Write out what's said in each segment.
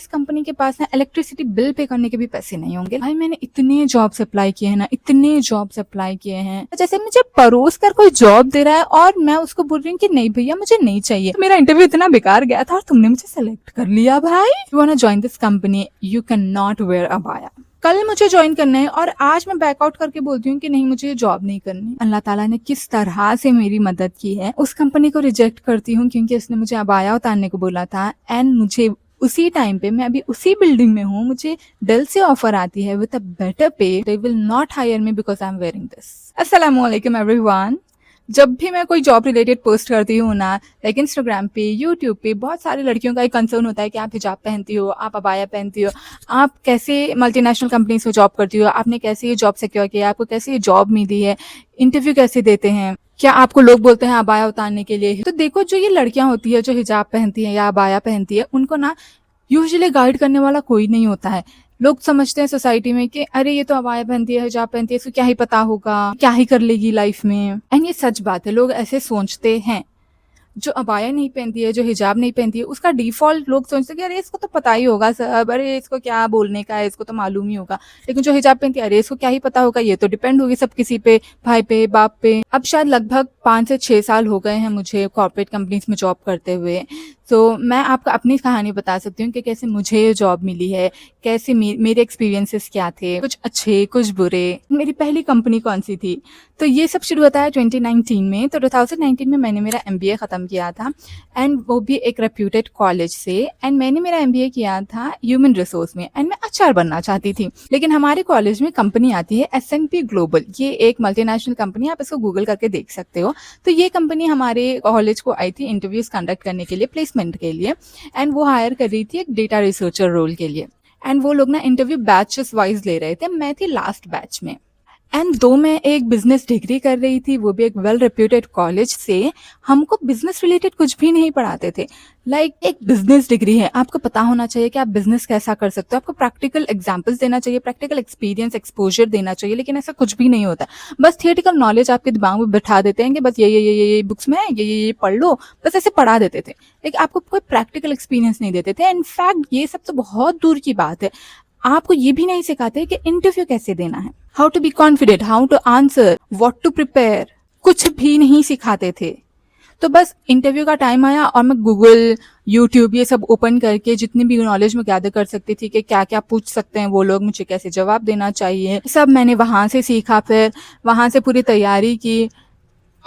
इस कंपनी के पास ना इलेक्ट्रिसिटी बिल पे करने के भी पैसे नहीं होंगे। भाई मैंने इतने जॉब्स अप्लाई किए हैं ना, इतने जॉब्स अप्लाई किए हैं, जैसे मुझे परोस कर कोई जॉब दे रहा है और मैं उसको बोल रही हूँ कि नहीं भैया मुझे नहीं चाहिए। तो मेरा इंटरव्यू इतना बेकार गया था और तुमने मुझे सेलेक्ट कर लिया। भाई you want to join this company, you can not wear अबाया। कल मुझे ज्वाइन करना है और आज मैं बैकआउट करके बोलती हूँ कि नहीं मुझे जॉब नहीं करनी। अल्लाह ताला ने किस तरह से मेरी मदद की है। उस कंपनी को रिजेक्ट करती हूँ क्योंकि उसने मुझे अबाया उतारने को बोला था एंड मुझे उसी टाइम पे, मैं अभी उसी बिल्डिंग में हूँ, मुझे डेल से ऑफर आती है विद अ बेटर पे। They will not hire me because I am wearing this. अस्सलामु अलैकुम एवरीवन। जब भी मैं कोई जॉब रिलेटेड पोस्ट करती हूँ ना, लाइक इंस्टाग्राम पे, यूट्यूब पे, बहुत सारी लड़कियों का एक कंसर्न होता है कि आप हिजाब पहनती हो, आप अबाया पहनती हो, आप कैसे मल्टीनेशनल कंपनीज में जॉब करती हो, आपने कैसे ये जॉब सिक्योर किया, आपको कैसे ये जॉब मिली है, इंटरव्यू कैसे देते हैं, क्या आपको लोग बोलते हैं अबाया उतारने के लिए। तो देखो जो ये लड़कियां होती है जो हिजाब पहनती हैं या अबाया पहनती है, उनको ना यूजुअली गाइड करने वाला कोई नहीं होता है। लोग समझते हैं सोसाइटी में कि अरे ये तो अबाया पहनती है, हिजाब पहनती है, इसको क्या ही पता होगा, क्या ही कर लेगी लाइफ में। एंड ये सच बात है, लोग ऐसे सोचते हैं। जो अबाया नहीं पहनती है, जो हिजाब नहीं पहनती है, उसका डिफॉल्ट लोग सोचते हैं कि अरे इसको तो पता ही होगा सब, अरे इसको क्या बोलने का है, इसको तो मालूम ही होगा। लेकिन जो हिजाब पहनती है, अरे इसको क्या ही पता होगा, ये तो डिपेंड होगी सब किसी पे, भाई पे, बाप पे। अब शायद लगभग 5 से 6 साल हो गए हैं मुझे कॉर्पोरेट कंपनीज में जॉब करते हुए। तो मैं आपको अपनी कहानी बता सकती हूँ कि कैसे मुझे ये जॉब मिली है, कैसे मेरे एक्सपीरियंसेस क्या थे, कुछ अच्छे कुछ बुरे। मेरी पहली कंपनी कौन सी थी, तो ये सब शुरू होता है 2019 में। तो 2019 में मैंने मेरा MBA ख़त्म किया था एंड वो भी एक रेप्यूटेड कॉलेज से। एंड मैंने मेरा MBA किया था ह्यूमन रिसोर्स में एंड मैं HR बनना चाहती थी। लेकिन हमारे कॉलेज में कंपनी आती है S&P ग्लोबल, ये एक मल्टीनेशनल कंपनी, आप इसको गूगल करके देख सकते हो। तो ये कंपनी हमारे कॉलेज को आई थी इंटरव्यूज कंडक्ट करने के लिए, प्लेसमेंट के लिए। एंड वो हायर कर रही थी एक डेटा रिसर्चर रोल के लिए। एंड वो लोग ना इंटरव्यू बैचेस वाइज ले रहे थे, मैं थी लास्ट बैच में। एंड दो मैं एक बिजनेस डिग्री कर रही थी, वो भी एक वेल रेप्यूटेड कॉलेज से, हमको बिजनेस रिलेटेड कुछ भी नहीं पढ़ाते थे। लाइक एक बिजनेस डिग्री है, आपको पता होना चाहिए कि आप बिजनेस कैसा कर सकते हो, आपको प्रैक्टिकल एग्जांपल्स देना चाहिए, प्रैक्टिकल एक्सपीरियंस एक्सपोजर देना चाहिए। लेकिन ऐसा कुछ भी नहीं होता, बस थियोरेटिकल नॉलेज आपके दिमाग में बैठा देते हैं कि बस ये बुक्स में ये पढ़ लो, बस ऐसे पढ़ा देते थे। लेकिन आपको कोई प्रैक्टिकल एक्सपीरियंस नहीं देते थे। इनफैक्ट ये सब तो बहुत दूर की बात है, आपको ये भी नहीं सिखाते कि इंटरव्यू कैसे देना है, how to be confident, how to answer, what to prepare, कुछ भी नहीं सिखाते थे। तो बस इंटरव्यू का टाइम आया और मैं गूगल, यूट्यूब ये सब ओपन करके जितनी भी नॉलेज में गैदर कर सकती थी कि क्या क्या पूछ सकते हैं वो लोग, मुझे कैसे जवाब देना चाहिए, सब मैंने वहां से सीखा। फिर वहां से पूरी तैयारी की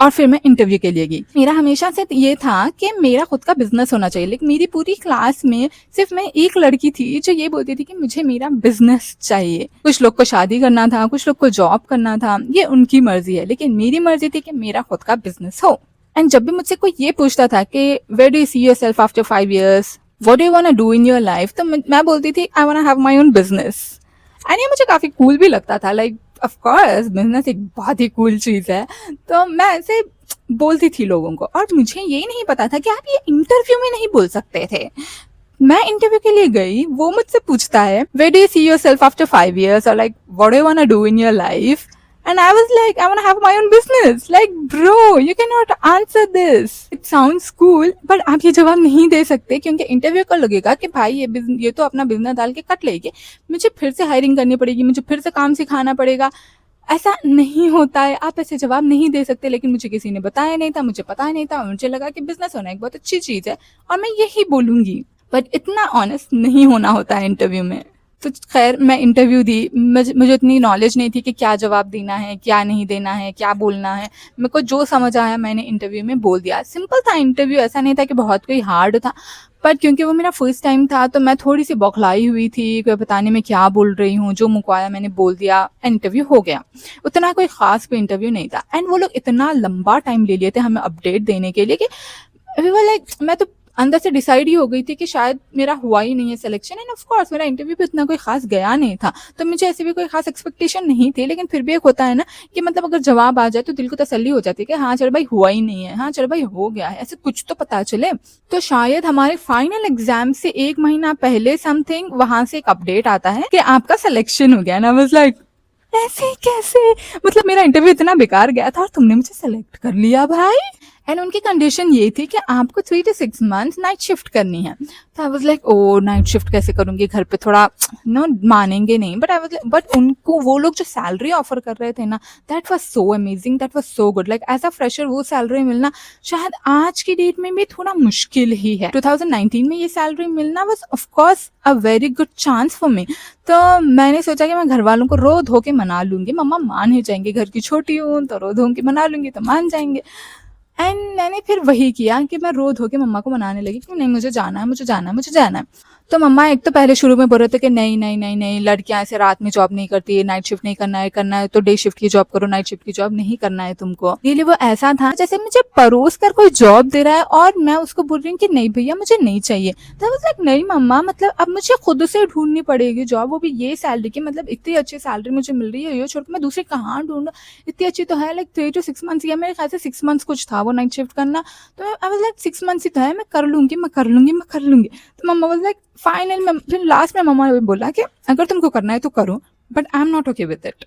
और फिर मैं इंटरव्यू के लिए गई। मेरा हमेशा से ये था कि मेरा खुद का बिजनेस होना चाहिए। लेकिन मेरी पूरी क्लास में सिर्फ मैं एक लड़की थी जो ये बोलती थी कि मुझे मेरा बिजनेस चाहिए। कुछ लोग को शादी करना था, कुछ लोग को जॉब करना था, ये उनकी मर्जी है, लेकिन मेरी मर्जी थी कि मेरा खुद का बिजनेस हो। एंड जब भी मुझसे कोई ये पूछता था कि where do you see yourself after 5 years, what do you want to do in your life, तो मैं बोलती थी I want to have my own business. And ये मुझे काफी कूल भी लगता था। लाइक ऑफ कोर्स बिजनेस एक बहुत ही कूल चीज है। तो मैं ऐसे बोलती थी लोगों को, और मुझे ये नहीं पता था कि आप ये इंटरव्यू में नहीं बोल सकते थे। मैं इंटरव्यू के लिए गई, वो मुझसे पूछता है where do you see yourself after 5 years, और like what do you want to do in your life. And I was like, I want to have my own business. Like, bro, you cannot answer this. It sounds cool, but आप ये जवाब नहीं दे सकते क्योंकि interview को लगेगा कि भाई ये तो अपना बिजनेस डाल के कट लेगी, मुझे फिर से हायरिंग करनी पड़ेगी, मुझे फिर से काम सिखाना पड़ेगा। ऐसा नहीं होता है, आप ऐसे जवाब नहीं दे सकते। लेकिन मुझे किसी ने बताया नहीं था, मुझे पता नहीं था, मुझे लगा कि बिजनेस होना एक बहुत अच्छी चीज है और मैं यही बोलूंगी। बट इतना ऑनेस्ट नहीं होना होता है इंटरव्यू में। तो खैर मैं इंटरव्यू दी, मुझे इतनी नॉलेज नहीं थी कि क्या जवाब देना है, क्या नहीं देना है, क्या बोलना है। मेरे को जो समझ आया मैंने इंटरव्यू में बोल दिया। सिंपल था इंटरव्यू, ऐसा नहीं था कि बहुत कोई हार्ड था। पर क्योंकि वो मेरा फर्स्ट टाइम था तो मैं थोड़ी सी बौखलाई हुई थी कि बताने में क्या बोल रही हूँ। जो मुझको आया मैंने बोल दिया, इंटरव्यू हो गया। उतना कोई खास कोई इंटरव्यू नहीं था। एंड वो लोग इतना लंबा टाइम ले लिए थे हमें अपडेट देने के लिए कि मैं तो अंदर से डिसाइड ही हो गई थी कि शायद मेरा हुआ ही नहीं है सिलेक्शन। एंड ऑफ कोर्स मेरा इंटरव्यू भी उतना कोई खास गया नहीं था, तो मुझे ऐसे भी कोई खास एक्सपेक्टेशन नहीं थी। लेकिन फिर भी एक होता है ना कि मतलब अगर जवाब आ जाए तो दिल को तसल्ली हो जाती है कि हाँ चलो भाई हुआ ही नहीं है, हाँ चलो भाई हो गया है, ऐसे कुछ तो पता चले। तो शायद हमारे फाइनल एग्जाम से 1 महीना पहले समथिंग वहां से एक अपडेट आता है कि आपका सिलेक्शन हो गया। एंड आई वाज लाइक ऐसे कैसे, मतलब मेरा इंटरव्यू इतना बेकार गया था और तुमने मुझे सेलेक्ट कर लिया भाई। एंड उनकी कंडीशन ये थी कि आपको 3 to 6 मंथ्स नाइट शिफ्ट करनी है। तो आई was like oh night shift कैसे करूंगी, घर पे थोड़ा नो मानेंगे नहीं। बट आई वाज बट उनको वो लोग जो सैलरी ऑफर कर रहे थे ना, that was so amazing, that was so good. Like as a fresher वो सैलरी मिलना शायद आज की डेट में भी थोड़ा मुश्किल ही है। 2019 में ये सैलरी मिलना was of course a very good chance for me. तो मैंने सोचा कि मैं घर वालों को रो धो के मना लूंगी, मम्मा मान ही जाएंगे, घर की छोटी हूँ तो रो धो के मना लूंगी तो मान जाएंगे। एंड मैंने फिर वही किया कि मैं रो धो के मम्मा को मनाने लगी कि नहीं मुझे जाना है, मुझे जाना है, मुझे जाना है। तो मम्मा एक तो पहले शुरू में बोल रहे थे कि नहीं नहीं नहीं नहीं, लड़कियां ऐसे रात में जॉब नहीं करती, नाइट शिफ्ट नहीं करना है तो डे शिफ्ट की जॉब करो, नाइट शिफ्ट की जॉब नहीं करना है तुमको। रियली वो ऐसा था जैसे मुझे परोस कर कोई जॉब दे रहा है और मैं उसको बोल रही हूँ कि नहीं भैया मुझे नहीं चाहिए। तो वाज लाइक नहीं मम्मा, मतलब अब मुझे खुद से ढूंढनी पड़ेगी जॉब, वो भी ये सैलरी की, मतलब इतनी अच्छी सैलरी मुझे मिल रही है, ये छोड़ के मैं दूसरी कहाँ ढूंढूं, इतनी अच्छी तो है। लाइक 3 to 6 मंथ्स या मेरे ख्याल से 6 मंथ्स कुछ था वो नाइट शिफ्ट करना। तो आई वाज लाइक 6 मंथ्स ही तो है, मैं कर लूंगी मैं कर लूंगी मैं कर लूंगी। तो मम्मा वाज लाइक फाइनल में, फिर लास्ट में मम्मा ने बोला कि अगर तुमको करना है तो करो, but I am not okay with it.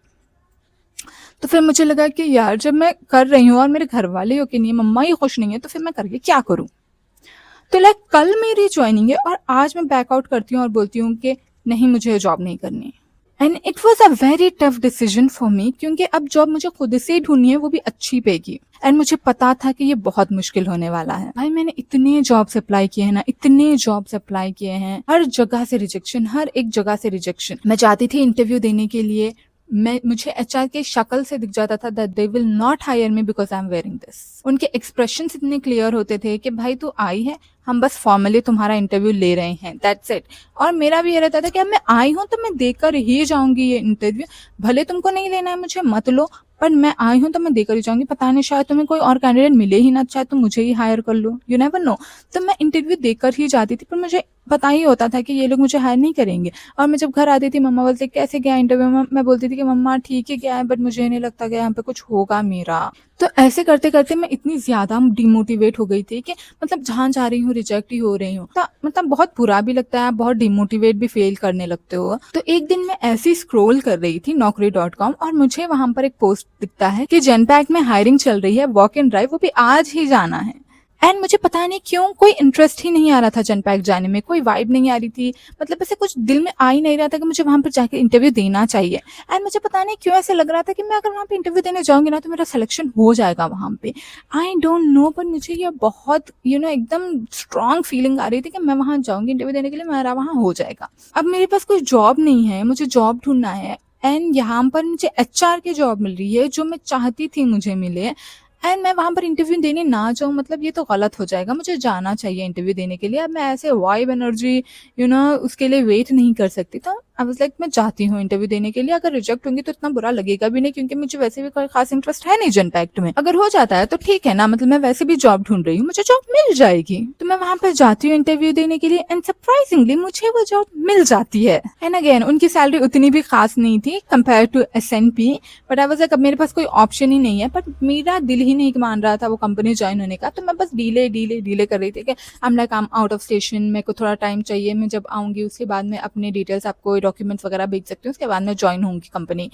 तो फिर मुझे लगा कि यार जब मैं कर रही हूँ और मेरे घर वाले ओके नहीं है, मम्मा ही खुश नहीं है, तो फिर मैं करके क्या करूँ। तो लाइक कल मेरी ज्वाइनिंग है और आज मैं बैकआउट करती हूँ और बोलती हूँ कि नहीं मुझे जॉब नहीं करनी। And it was a very tough decision for me, क्योंकि अब जॉब मुझे खुद से ही ढूंढनी है, वो भी अच्छी पे की। एंड मुझे पता था कि ये बहुत मुश्किल होने वाला है। भाई मैंने इतने जॉब्स अप्लाई किए हैं ना, इतने जॉब्स अप्लाई किए हैं, हर जगह से रिजेक्शन, हर एक जगह से रिजेक्शन। मैं जाती थी इंटरव्यू देने के लिए, मुझे एचआर के शक्ल से दिख जाता था that they will not hire me because I am wearing this. उनके एक्सप्रेशंस इतने क्लियर होते थे कि भाई तू आई है, हम बस फॉर्मली तुम्हारा इंटरव्यू ले रहे हैं, दैट्स इट। और मेरा भी ये रहता था कि अब मैं आई हूँ तो मैं देकर ही जाऊंगी ये इंटरव्यू, भले तुमको नहीं लेना है मुझे मत लो, पर मैं आई हूँ तो मैं देकर ही जाऊंगी। पता नहीं शायद तुम्हें कोई और कैंडिडेट मिले ही ना, शायद तुम मुझे ही हायर कर लो, यू नेवर नो। तो मैं इंटरव्यू देकर ही जाती थी, पर मुझे पता ही होता था कि ये लोग मुझे हायर नहीं करेंगे। और मैं जब घर आती थी मम्मा बोलते कैसे गया इंटरव्यू में, मैं बोलती थी कि मम्मा ठीक है गया है, बट मुझे नहीं लगता कि यहाँ पे कुछ होगा मेरा। तो ऐसे करते करते मैं इतनी ज्यादा डिमोटिवेट हो गई थी कि मतलब जहाँ जा रही हूँ रिजेक्ट ही हो रही हूँ। तो मतलब बहुत बुरा भी लगता है, बहुत डिमोटिवेट भी फील करने लगते हो। तो एक दिन मैं ऐसी स्क्रॉल कर रही थी naukri.com और मुझे वहां पर एक पोस्ट दिखता है कि जनपैक में हायरिंग चल रही है, वॉक इन ड्राइव, वो भी आज ही जाना है। एंड मुझे पता नहीं क्यों कोई इंटरेस्ट ही नहीं आ रहा था जनपैक जाने में, कोई वाइब नहीं आ रही थी, मतलब ऐसे कुछ दिल में आ ही नहीं रहा था कि मुझे वहां पर जाकर इंटरव्यू देना चाहिए। एंड मुझे पता नहीं क्यों ऐसे लग रहा था कि मैं अगर वहां पे इंटरव्यू देने जाऊंगी ना तो मेरा सिलेक्शन हो जाएगा वहां पे। आई डोंट नो, पर मुझे ये बहुत एकदम स्ट्रांग फीलिंग आ रही थी कि मैं वहां जाऊंगी इंटरव्यू देने के लिए, मेरा वहां हो जाएगा। अब मेरे पास कोई जॉब नहीं है, मुझे जॉब ढूंढना है, एंड यहाँ पर मुझे एचआर की जॉब मिल रही है जो मैं चाहती थी मुझे मिले, एंड मैं वहां पर इंटरव्यू देने ना जाऊं, मतलब ये तो गलत हो जाएगा। मुझे जाना चाहिए इंटरव्यू देने के लिए। अब मैं ऐसे वाइब एनर्जी उसके लिए वेट नहीं कर सकती। तो आई वाज लाइक मैं जाती हूँ इंटरव्यू देने के लिए, अगर रिजेक्ट होंगी तो इतना बुरा लगेगा भी नहीं, क्योंकि मुझे वैसे भी कोई खास इंटरेस्ट है नहीं जनपैक्ट में। अगर हो जाता है तो ठीक है ना, मतलब मैं वैसे भी जॉब ढूंढ रही हूँ, मुझे जॉब मिल जाएगी। तो मैं वहां पर जाती हूँ इंटरव्यू देने के लिए, एंड सरप्राइजिंगली मुझे वो जॉब मिल जाती है। एंड अगेन उनकी सैलरी उतनी भी खास नहीं थी compare to SNP, but I was like अब मेरे पास कोई ऑप्शन ही नहीं है। बट मेरा दिल ही नहीं मान रहा था वो कंपनी ज्वाइन होने का, तो मैं बस डीले कर रही थी कि I am like I am out of station, मेरे को थोड़ा टाइम चाहिए, मैं जब आऊंगी उसके बाद में अपने डिटेल्स आपको डॉक्यूमेंट्स वगैरह भेज सकती हूँ, उसके बाद में ज्वाइन होंगी कंपनी।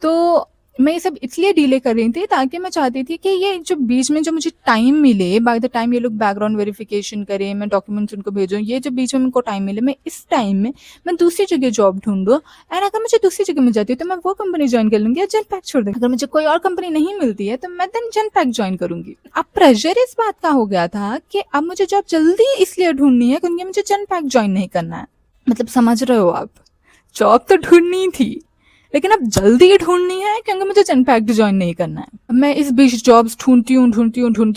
तो मैं ये सब इसलिए डिले कर रही थी ताकि मैं चाहती थी कि ये जो बीच में जो मुझे टाइम मिले, बाय द टाइम ये लोग बैकग्राउंड वेरिफिकेशन करें, मैं डॉक्यूमेंट्स उनको भेजूं, ये जो बीच में उनको टाइम मिले, मैं इस टाइम में मैं दूसरी जगह जॉब ढूंढूं। एंड अगर मुझे दूसरी जगह मिल जाती है तो मैं वो कंपनी ज्वाइन कर लूंगी या जनपैक छोड़ दूंगी। अगर मुझे कोई और कंपनी नहीं मिलती है तो मैं देन जनपैक ज्वाइन करूंगी। अब प्रेशर इस बात का हो गया था कि अब मुझे जॉब जल्दी इसलिए ढूंढनी है क्योंकि मुझे जनपैक ज्वाइन नहीं करना है। मतलब समझ रहे हो आप, जॉब तो ढूंढनी थी लेकिन अब जल्दी ढूंढनी है क्योंकि मुझे जनपैक्ट ज्वाइन नहीं करना है। मैं इस बीच जॉब्स ढूंढती हूँ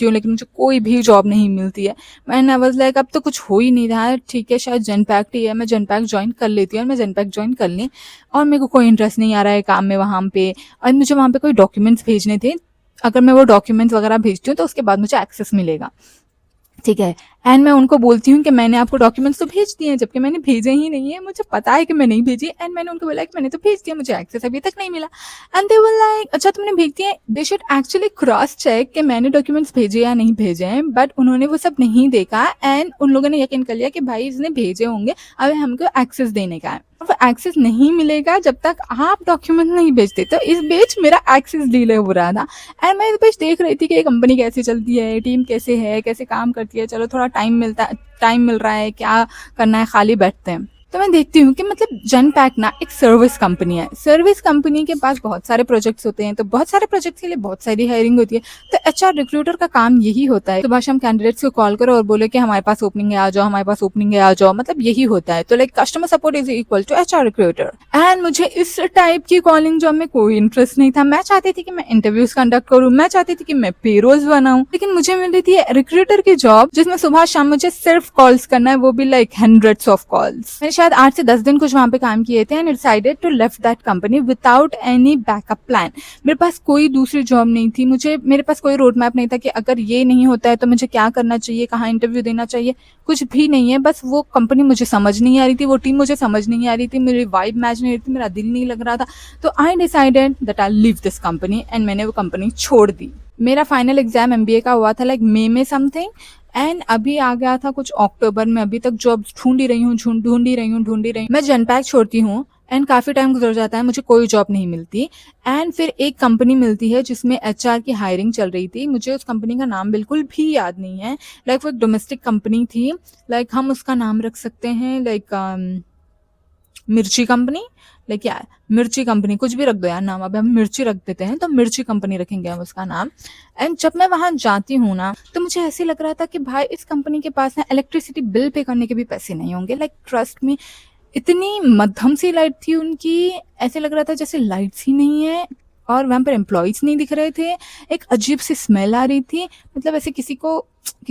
लेकिन मुझे कोई भी जॉब नहीं मिलती है। मैंने वाज लाइक अब तो कुछ हो ही नहीं रहा है, ठीक है शायद जनपैक्ट ही है, मैं जनपैक्ट ज्वाइन कर लेती हूँ। और मैं जनपैक्ट ज्वाइन कर ली और मेरे को कोई इंटरेस्ट नहीं आ रहा है काम में वहाँ पे, और मुझे वहाँ पे कोई डॉक्यूमेंट्स भेजने थे। अगर मैं वो डॉक्यूमेंट्स वगैरह भेजती हूँ तो उसके बाद मुझे एक्सेस मिलेगा, ठीक है। एंड मैं उनको बोलती हूँ कि मैंने आपको डॉक्यूमेंट्स तो भेज दिए हैं, जबकि मैंने भेजे ही नहीं है, मुझे पता है कि मैं नहीं भेजी। एंड मैंने उनको बोला कि मैंने तो भेज दिया, मुझे एक्सेस अभी तक नहीं मिला। एंड दे वर लाइक अच्छा तुमने भेज दिए, they should actually cross check कि मैंने डॉक्यूमेंट्स भेजे या नहीं भेजे हैं, बट उन्होंने वो सब नहीं देखा। एंड उन लोगों ने यकीन कर लिया कि भाई इसने भेजे होंगे, अब हमको एक्सेस देने का है। वो एक्सेस नहीं मिलेगा जब तक आप डॉक्यूमेंट नहीं भेजते। तो इस बीच मेरा एक्सेस डिले हो रहा था एंड मैं इस बीच देख रही थी कि ये कंपनी कैसे चलती है, टीम कैसे है, कैसे काम करती है, चलो थोड़ा टाइम मिल रहा है, क्या करना है, खाली बैठते हैं। तो मैं देखती हूँ कि मतलब जनपैक ना एक सर्विस कंपनी है। सर्विस कंपनी के पास बहुत सारे प्रोजेक्ट्स होते हैं, तो बहुत सारे प्रोजेक्ट्स के लिए बहुत सारी हायरिंग होती है। तो एचआर रिक्रूटर का काम यही होता है, सुबह शाम कैंडिडेट्स को कॉल करो और बोले कि हमारे पास ओपनिंग है, आ जाओ, हमारे पास ओपनिंग है, आ जाओ, मतलब यही होता है। तो like customer support is equal to HR recruiter. And मुझे इस टाइप की कॉलिंग जॉब में कोई इंटरेस्ट नहीं था। मैं चाहती थी कि मैं इंटरव्यूज कंडक्ट करूँ, मैं चाहती थी कि मैं पेरोल्स बनाऊं, लेकिन मुझे मिल रही थी रिक्रूटर की जॉब जिसमें सुबह शाम मुझे सिर्फ कॉल्स करना है, वो भी लाइक हंड्रेड्स ऑफ कॉल्स। मैंने शायद 8 से 10 दिन कुछ वहां पे काम किए थे and decided to left that company without any backup plan. मेरे पास कोई दूसरी जॉब नहीं थी, मेरे पास कोई रोड मैप नहीं था कि अगर ये नहीं होता है तो मुझे क्या करना चाहिए, कहाँ इंटरव्यू देना चाहिए, कुछ भी नहीं है। बस वो कंपनी मुझे समझ नहीं आ रही थी, वो टीम मुझे समझ नहीं आ रही थी, मेरी वाइब मैच नहीं रही थी, मेरा दिल नहीं लग रहा था। तो I decided that I leave this company and मैंने वो कंपनी छोड़ दी। मेरा फाइनल एग्जाम एमबीए का हुआ था लाइक मई में समथिंग एंड अभी आ गया था कुछ अक्टूबर में। अभी तक जॉब ढूंढ ही रही हूँ। मैं जनपैक छोड़ती हूँ एंड काफी टाइम गुजर जाता है, मुझे कोई जॉब नहीं मिलती। एंड फिर एक कंपनी मिलती है जिसमें एचआर की हायरिंग चल रही थी। मुझे उस कंपनी का नाम बिल्कुल भी याद नहीं है। लाइक वो एक डोमेस्टिक कंपनी थी, लाइक हम उसका नाम रख सकते हैं लाइक मिर्ची कंपनी, लाइक यार मिर्ची कंपनी, कुछ भी रख दो यार नाम, अभी हम मिर्ची रख देते हैं, तो मिर्ची कंपनी रखेंगे हम उसका नाम। एंड जब मैं वहां जाती हूँ ना, तो मुझे ऐसे लग रहा था कि भाई इस कंपनी के पास ना इलेक्ट्रिसिटी बिल पे करने के भी पैसे नहीं होंगे। लाइक ट्रस्ट में इतनी मध्यम सी लाइट थी उनकी, ऐसे लग रहा था जैसे लाइट्स ही नहीं है और वहां पर एम्प्लॉयज नहीं दिख रहे थे। एक अजीब सी स्मेल आ रही थी। मतलब ऐसे किसी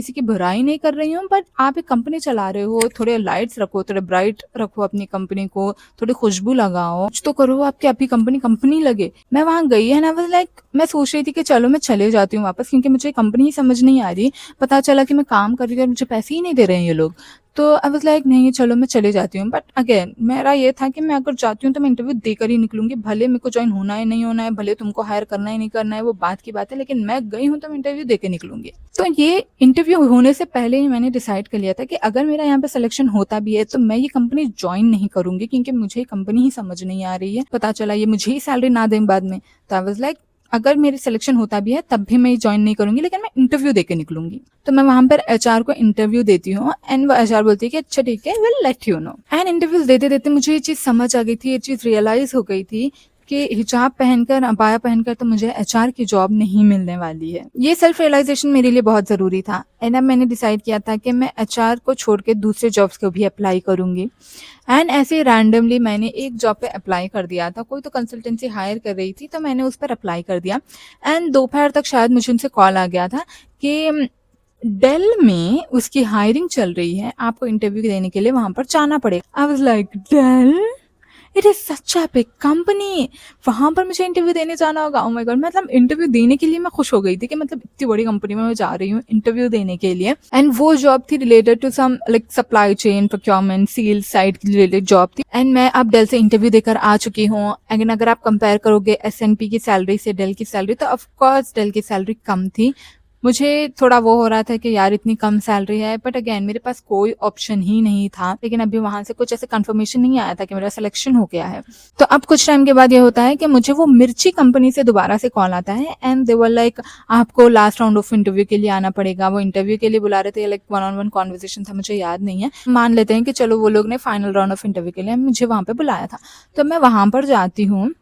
की बुराई नहीं कर रही हूँ, बट आप एक कंपनी चला रहे हो, थोड़े लाइट्स रखो, थोड़े ब्राइट रखो अपनी कंपनी को, थोड़ी खुशबू लगाओ, कुछ तो करो आपकी आपकी कंपनी कंपनी लगे। मैं वहां गई है ना, वाज लाइक मैं सोच रही थी कि चलो मैं चले जाती हूँ वापस, क्योंकि मुझे कंपनी ही समझ नहीं आ रही। पता चला कि मैं काम कर रही हूँ और मुझे पैसे ही नहीं दे रहे हैं ये लोग। तो आई वाज लाइक नहीं चलो मैं चले जाती हूँ। बट अगेन मेरा ये था कि मैं अगर जाती हूँ तो मैं इंटरव्यू देकर ही निकलूंगी, भले मेरे को ज्वाइन होना है नहीं होना है, भले तुमको हायर करना है नहीं करना है, वो बात की बात है, लेकिन मैं गई हूँ तो मैं इंटरव्यू देके निकलूंगी। तो ये इंटरव्यू होने से पहले ही मैंने डिसाइड कर लिया था कि अगर मेरा यहाँ पे सिलेक्शन होता भी है तो मैं ये कंपनी ज्वाइन नहीं करूंगी, क्योंकि मुझे कंपनी ही समझ नहीं आ रही है। पता चला ये मुझे ही सैलरी ना दें बाद में। तो आई वाज लाइक अगर मेरी सिलेक्शन होता भी है तब भी मैं ज्वाइन नहीं करूंगी, लेकिन मैं इंटरव्यू देके निकलूंगी। तो मैं वहां पर एचआर को इंटरव्यू देती हूँ एंड वो एचआर बोलती है कि अच्छा ठीक है, will let you know. And interviews देते देते मुझे ये चीज समझ आ गई थी, ये चीज रियलाइज हो गई थी कि हिजाब पहनकर, अबाया पहनकर तो मुझे एचआर की जॉब नहीं मिलने वाली है। ये सेल्फ रियलाइजेशन मेरे लिए बहुत जरूरी था एंड अब मैंने डिसाइड किया था कि मैं एचआर को छोड़ के दूसरे जॉब्स को भी अप्लाई करूंगी। एंड ऐसे रैंडमली मैंने एक जॉब पे अप्लाई कर दिया था। कोई तो कंसल्टेंसी हायर कर रही थी तो मैंने उस पर अप्लाई कर दिया एंड दोपहर तक शायद मुझे उनसे कॉल आ गया था कि डेल में उसकी हायरिंग चल रही है, आपको इंटरव्यू देने के लिए वहां पर जाना पड़ेगा। आई was like Dell, it is such a big company, वहां पर मुझे इंटरव्यू देने जाना होगा। ओह माय गॉड, मतलब इंटरव्यू देने के लिए मैं खुश हो गई थी कि मतलब इतनी बड़ी कंपनी में मैं जा रही हूँ इंटरव्यू देने के लिए। एंड वो जॉब थी related to some like supply chain, procurement, sales side की रिलेटेड जॉब थी। एंड मैं अब डेल से इंटरव्यू देकर आ चुकी हूँ। अगर आप कंपेयर करोगे एसएनपी की सैलरी से डेल की सैलरी, तो ऑफकोर्स डेल की सैलरी कम थी। मुझे थोड़ा वो हो रहा था कि यार इतनी कम सैलरी है, बट अगेन मेरे पास कोई ऑप्शन ही नहीं था। लेकिन अभी वहां से कुछ ऐसे कंफर्मेशन नहीं आया था कि मेरा सिलेक्शन हो गया है। तो अब कुछ टाइम के बाद ये होता है कि मुझे वो मिर्ची कंपनी से दोबारा से कॉल आता है एंड दे वर लाइक आपको लास्ट राउंड ऑफ इंटरव्यू के लिए आना पड़ेगा। वो इंटरव्यू के लिए बुला रहे थे, लाइक 1-on-1 कॉन्वर्सेशन था, मुझे याद नहीं है। मान लेते हैं कि चलो वो लोग ने फाइनल राउंड ऑफ इंटरव्यू के लिए मुझे वहां पे बुलाया था। तो मैं वहां पर जाती हूँ,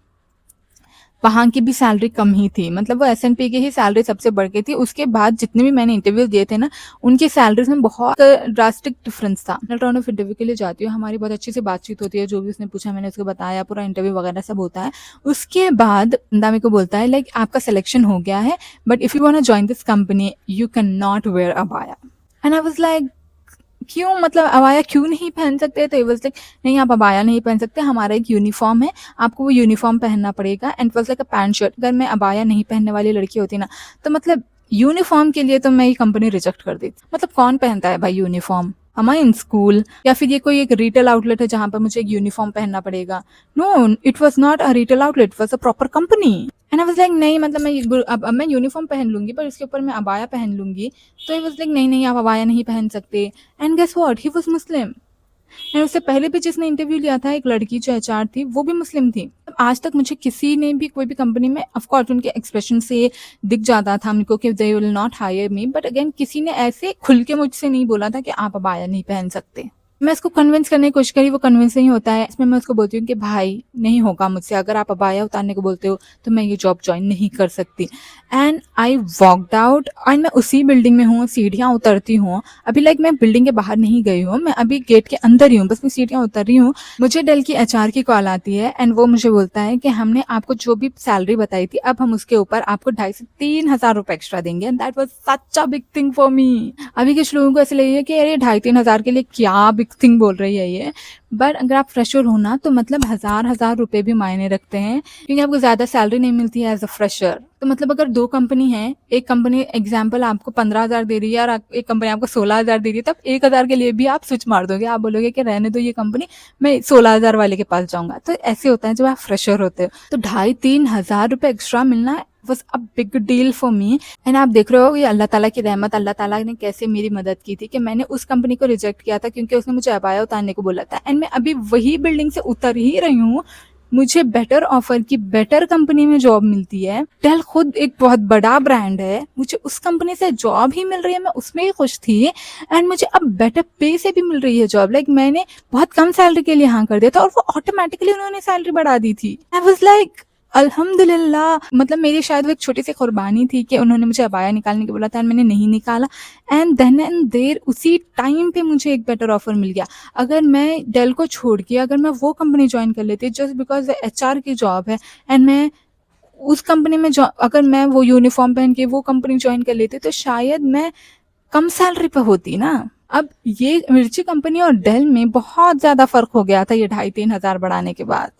वहां की भी सैलरी कम ही थी। मतलब वो एसएनपी की ही सैलरी सबसे बढ़ गई थी। उसके बाद जितने भी मैंने इंटरव्यू दिए थे ना, उनकी सैलरीज में बहुत ड्रास्टिक डिफरेंस था। फाइनल राउंड ऑफ इंटरव्यू के लिए जाती हूँ, हमारी बहुत अच्छी से बातचीत होती है, जो भी उसने पूछा मैंने उसको बताया, पूरा इंटरव्यू वगैरह सब होता है। उसके बाद बंदा मेरे को बोलता है लाइक आपका सिलेक्शन हो गया है, but if you want to join this company you can not wear अबाया। एंड आई वाज लाइक क्यों, मतलब अबाया क्यों नहीं पहन सकते? तो वाज लाइक नहीं आप अबाया नहीं पहन सकते, हमारा एक यूनिफॉर्म है, आपको वो यूनिफॉर्म पहनना पड़ेगा। And was like a pant shirt. अगर मैं अबाया नहीं पहनने वाली लड़की होती ना, तो मतलब यूनिफॉर्म के लिए तो मैं ये कंपनी रिजेक्ट कर देती। मतलब कौन पहनता है भाई यूनिफॉर्म? हम इन स्कूल या फिर ये कोई एक रिटेल आउटलेट है जहां पर मुझे एक यूनिफॉर्म पहनना पड़ेगा? No, it was not a retail outlet, it was a proper company. And I was like नहीं, मतलब मैं अब मैं यूनिफॉर्म पहन लूंगी पर इसके ऊपर मैं अबाया पहन लूंगी। तो आई वाज लाइक नहीं नहीं आप अबाया नहीं पहन सकते। And guess what, he was Muslim. And उससे पहले भी जिसने इंटरव्यू लिया था, एक लड़की जो एचआर थी, वो भी मुस्लिम थी। आज तक मुझे किसी ने भी कोई भी कंपनी में, ऑफ कोर्स उनके एक्सप्रेशन से दिख जाता था हमको कि they will not hire me, but again किसी ने ऐसे खुल के मुझसे नहीं बोला था कि आप अबाया नहीं पहन सकते। मैं इसको कन्विंस करने की कोशिश करी, वो कन्विंस नहीं होता है। इसमें मैं उसको बोलती हूँ कि भाई नहीं होगा मुझसे, अगर आप अबाया उतारने को बोलते हो तो मैं ये जॉब ज्वाइन नहीं कर सकती। And I walked out, and मैं उसी बिल्डिंग में हूँ, सीढ़ियाँ उतरती हूँ। अभी लाइक मैं बिल्डिंग के बाहर नहीं गई हूँ, मैं अभी गेट के अंदर ही हूँ, बस मैं सीढ़ियाँ उतर रही हूँ। मुझे डेल की एचआर की कॉल आती है एंड वो मुझे बोलता है कि हमने आपको जो भी सैलरी बताई थी, अब हम उसके ऊपर आपको 2,500 से 3,000 रुपए एक्स्ट्रा देंगे। And that was such a big thing for me. अभी कुछ लोगों को ऐसे लगेगा कि अरे 2,500-3,000 के लिए क्या बिग थिंग बोल रही है ये, बट अगर आप फ्रेशर हो ना तो मतलब हजार रुपए भी मायने रखते हैं, क्योंकि आपको ज्यादा सैलरी नहीं मिलती है एज अ फ्रेशर। तो मतलब अगर दो कंपनी है, एक कंपनी एग्जाम्पल आपको 15,000 दे रही है और एक कंपनी आपको 16,000 दे रही है, तब 1,000 के लिए भी आप स्विच मार दोगे, आप बोलोगे कि रहने दो ये कंपनी, मैं 16,000 वाले के पास जाऊंगा। तो ऐसे होता है जब आप फ्रेशर होते हो। तो 2,500-3,000 रुपए एक्स्ट्रा मिलना was a big deal for me. And आप देख रहे हो ये अल्लाह ताला की रहमत, अल्लाह ताला ने कैसे मेरी मदद की थी कि मैंने उस कंपनी को रिजेक्ट किया था क्योंकि उसने मुझे अबाया उतारने को बोला था। एंड मैं अभी वही बिल्डिंग से उतर ही रही हूँ, मुझे बेटर ऑफर की बेटर कंपनी में जॉब मिलती है। डेल खुद एक बहुत बड़ा ब्रांड है, मुझे उस कंपनी से जॉब ही मिल रही है, मैं उसमें ही खुश थी। एंड मुझे अब बेटर पे से भी मिल रही है जॉब। लाइक मैंने बहुत कम सैलरी के लिए हाँ कर दिया था और वो ऑटोमेटिकली उन्होंने सैलरी बढ़ा दी थी। आई वाज लाइक अल्हम्दुलिल्लाह। मतलब मेरी शायद वो एक छोटी सी कुर्बानी थी कि उन्होंने मुझे अबाया निकालने को बोला था और मैंने नहीं निकाला, एंड देन एंड देर उसी टाइम पे मुझे एक बेटर ऑफर मिल गया। अगर मैं डेल को छोड़ के अगर मैं वो कंपनी ज्वाइन कर लेती जस्ट बिकॉज एचआर की जॉब है, एंड मैं उस कंपनी में अगर मैं वो यूनिफॉर्म पहन के वो कंपनी ज्वाइन कर लेती तो शायद मैं कम सैलरी पे होती ना। अब ये मिर्ची कंपनी और डेल में बहुत ज्यादा फर्क हो गया था ये 2,500-3,000 बढ़ाने के बाद।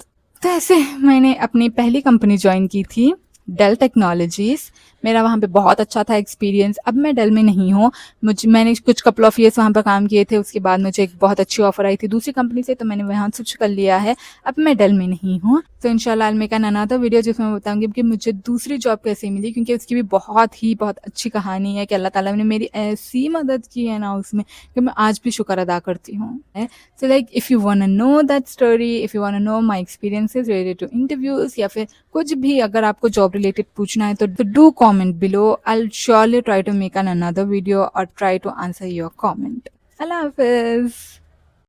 तो ऐसे मैंने अपनी पहली कंपनी ज्वाइन की थी, डेल टेक्नोलॉजीज। मेरा वहाँ पे बहुत अच्छा था एक्सपीरियंस। अब मैं डेल में नहीं हूँ, मैंने कुछ कपल ऑफ ईयर्स वहाँ पर काम किए थे, उसके बाद मुझे एक बहुत अच्छी ऑफर आई थी दूसरी कंपनी से, तो मैंने वहाँ स्विच कर लिया है। अब मैं डेल में नहीं हूँ। तो इंशाल्लाह I make an another video जिसमें मैं बताऊंगी कि मुझे दूसरी जॉब कैसे मिली, क्योंकि उसकी भी बहुत अच्छी कहानी है कि अल्लाह ताला ने मेरी ऐसी मदद की है ना उसमें, कि मैं आज भी शुक्र अदा करती हूँ। So like if you want to know that story, if you want to know my experiences related to interviews, या फिर कुछ भी अगर आपको जॉब रिलेटेड पूछना है तो do comment below. I will surely try to make an another video और try to answer your comment. अल्लाह हाफिज।